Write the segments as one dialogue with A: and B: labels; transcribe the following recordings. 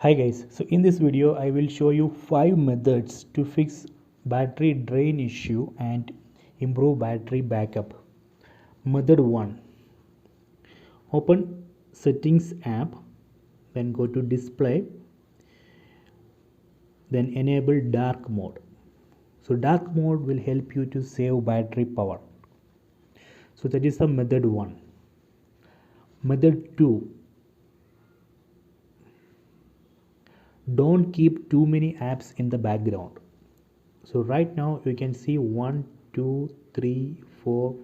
A: Hi guys, so in this video I will show you 5 methods to fix battery drain issue and improve battery backup. Method 1. Open settings app, then go to display, then enable dark mode. So dark mode will help you to save battery power. So that is the method 1. Method 2. Don't keep too many apps in the background. So right now you can see 1 2 3 4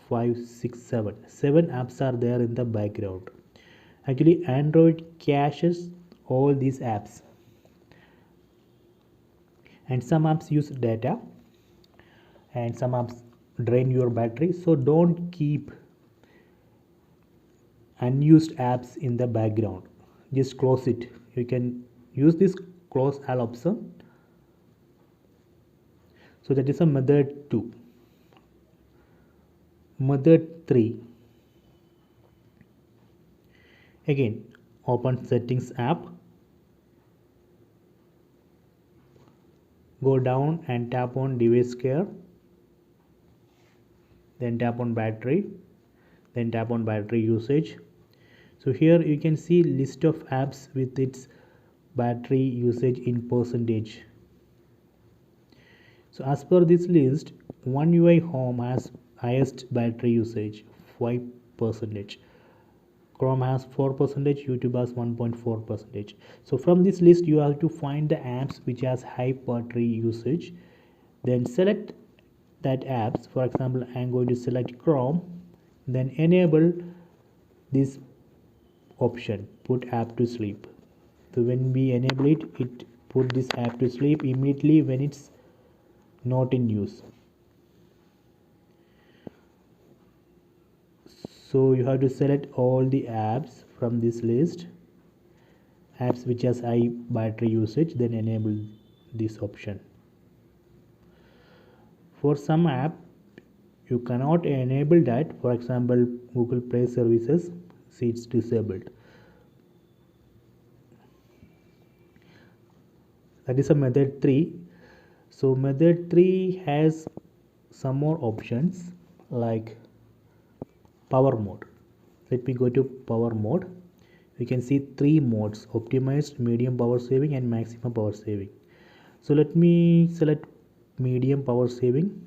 A: 5 6 7 7 apps are there in the background. Actually Android caches all these apps, and some apps use data and some apps drain your battery. So don't keep unused apps in the background, just close it. You can use this close all option. So that is a method 2. Method 3. Again, open settings app, go down and tap on device care, then tap on battery, then tap on battery usage. So here you can see list of apps with its battery usage in percentage. So as per this list, One UI Home has highest battery usage, 5%. Chrome has 4%, YouTube has 1.4%. So from this list you have to find the apps which has high battery usage, then select that apps. For example, I am going to select Chrome, then enable this option, put app to sleep. So when we enable it, it put this app to sleep immediately when it's not in use. So you have to select all the apps from this list, apps which has high battery usage, then enable this option. For some app you cannot enable that. For example, Google Play services, see it's disabled. That is a method 3. So method 3 has some more options like power mode. Let me go to power mode. You can see 3 modes: optimized, medium power saving and maximum power saving. So let me select medium power saving.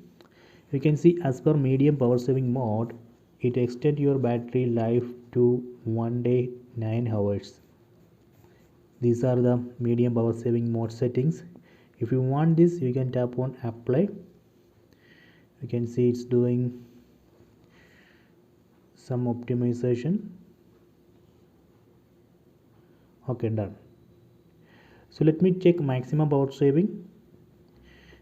A: You can see as per medium power saving mode, it extends your battery life to 1 day 9 hours. These are the medium power saving mode settings. If you want this, you can tap on apply. You can see it's doing some optimization. Okay, done. So let me check maximum power saving.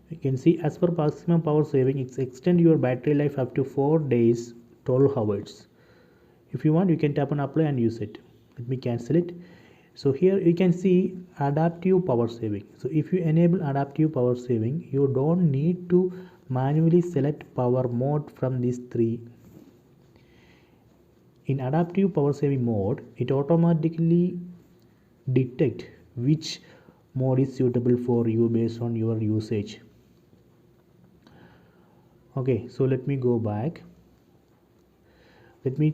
A: You can see as per maximum power saving, it's extend your battery life up to 4 days 12 hours. If you want, you can tap on apply and use it. Let me cancel it. So here you can see adaptive power saving. So if you enable adaptive power saving, you don't need to manually select power mode from these 3. In adaptive power saving mode, it automatically detect which mode is suitable for you based on your usage. Okay, so let me go back. Let me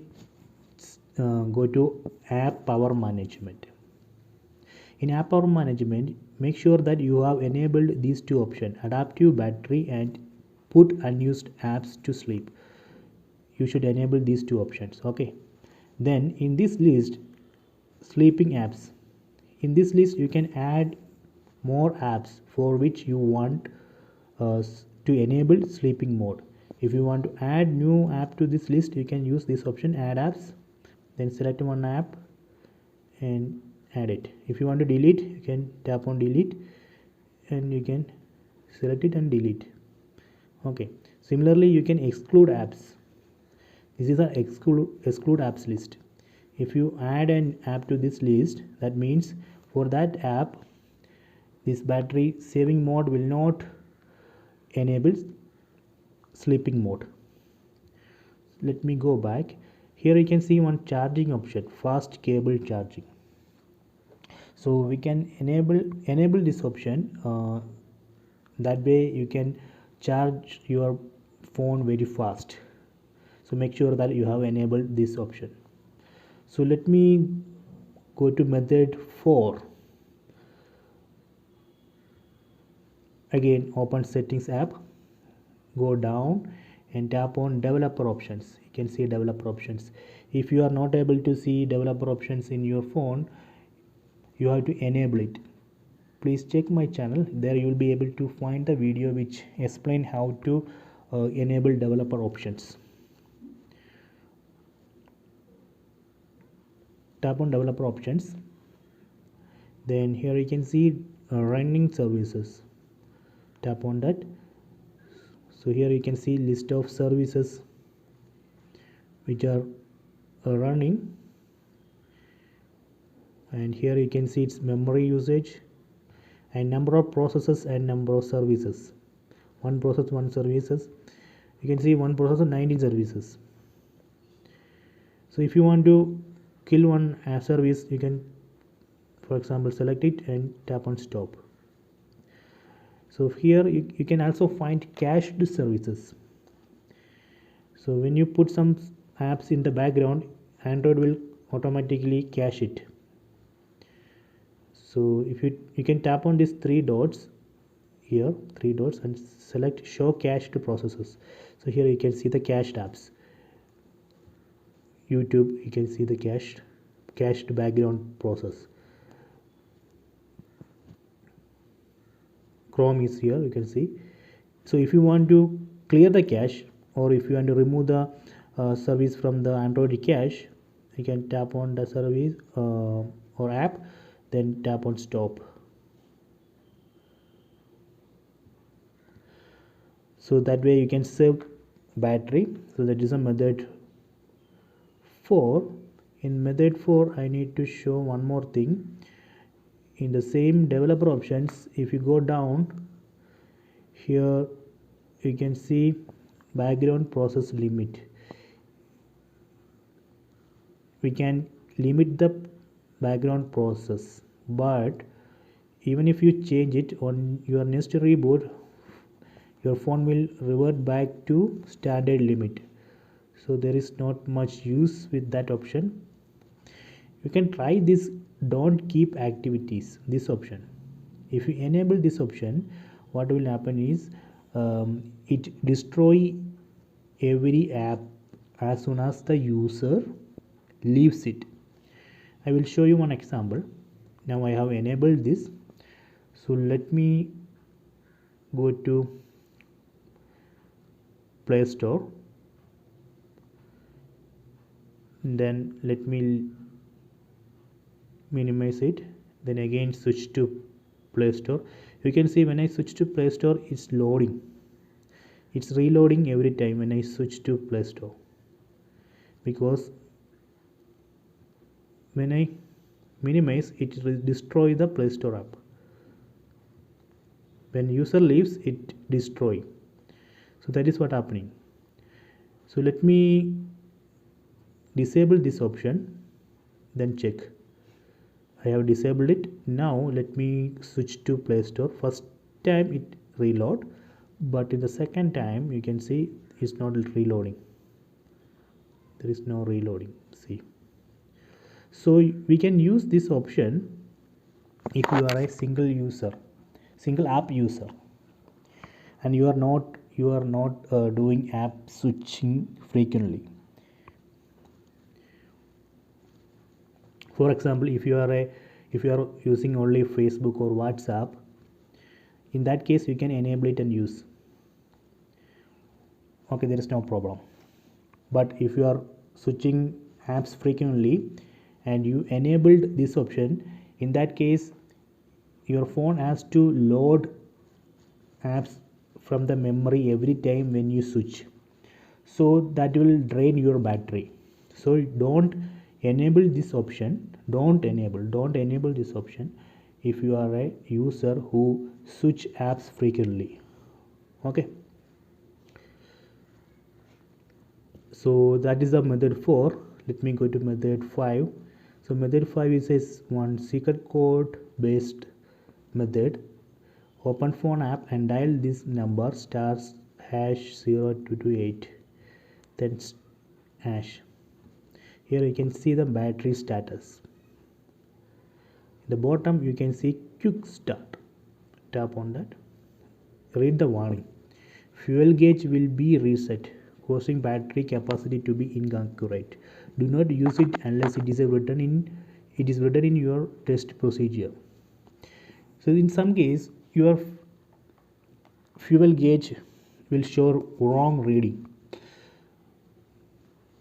A: go to app power management. In app power management, make sure that you have enabled these 2 options, adaptive battery and put unused apps to sleep. You should enable these 2 options. Okay, then in this list, sleeping apps, in this list you can add more apps for which you want to enable sleeping mode. If you want to add new app to this list, you can use this option, add apps, then select one app and add it. If you want to delete, you can tap on delete and you can select it and delete. Okay, similarly you can exclude apps. This is an exclude apps list. If you add an app to this list, that means for that app this battery saving mode will not enable sleeping mode. Let me go back. Here you can see one charging option, fast cable charging. So we can enable this option. That way you can charge your phone very fast. So make sure that you have enabled this option. So let me go to method 4. Again, open settings app, go down and tap on developer options. You can see developer options. If you are not able to see developer options in your phone, you have to enable it. Please check my channel, there you will be able to find the video which explain how to enable developer options. Tap on developer options, then here you can see running services. Tap on that. So here you can see list of services which are running, and here you can see its memory usage and number of processes and number of services. One process, one services. You can see one processor, 19 services. So if you want to kill one service, you can, for example, select it and tap on stop. So here you can also find cached services. So when you put some apps in the background, Android will automatically cache it. So if you can tap on these three dots here, three dots, and select show cached processes. So here you can see the cached apps. YouTube, you can see the cached background process. Chrome is here, you can see. So if you want to clear the cache, or if you want to remove the service from the Android cache, you can tap on the service or app, then tap on stop. So that way you can save battery. So that is a method 4. In method 4 I need to show one more thing. In the same developer options, if you go down here, you can see background process limit. We can limit the background process, but even if you change it on your next reboot, your phone will revert back to standard limit. So there is not much use with that option. You can try this don't keep activities, this option. If you enable this option, what will happen is it destroy every app as soon as the user leaves it. I will show you one example. Now I have enabled this. So let me go to Play Store, then let me minimize it, then again switch to Play Store. You can see when I switch to Play Store, it's loading, it's reloading every time when I switch to Play Store, because when I minimize it destroy the Play Store app. When user leaves, it destroy. So that is what happening. So let me disable this option, then check. I have disabled it. Now let me switch to Play Store. First time it reload, but in the second time you can see it's not reloading. There is no reloading. See. So we can use this option if you are a single app user, and you are not doing app switching frequently. For example, if you are using only Facebook or WhatsApp, in that case you can enable it and use. Okay, there is no problem. But if you are switching apps frequently and you enabled this option, in that case your phone has to load apps from the memory every time when you switch. So that will drain your battery. So don't enable this option. Don't enable this option if you are a user who switch apps frequently. Okay. So that is the method 4. Let me go to method 5. So method 5 is one secret code based method. Open phone app and dial this number stars hash 0228, then hash. Here you can see the battery status. In the bottom you can see quick start. Tap on that. Read the warning. Fuel gauge will be reset, causing battery capacity to be inaccurate. Do not use it unless it is written in your test procedure. So in some case your fuel gauge will show wrong reading.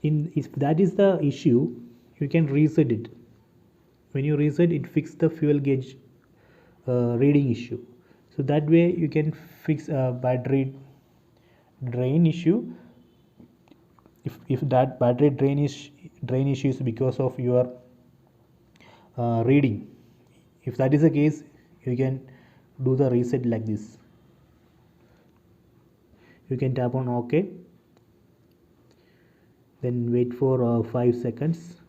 A: If that is the issue, you can reset it. When you reset it, fix the fuel gauge reading issue. So that way you can fix a battery drain issue. If that battery drain issue is because of your reading, if that is the case, you can do the reset like this. You can tap on OK, then wait for 5 seconds.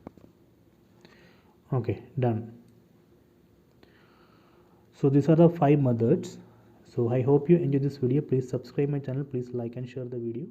A: Okay, done. So these are the 5 methods. So I hope you enjoyed this video. Please subscribe my channel, please like and share the video.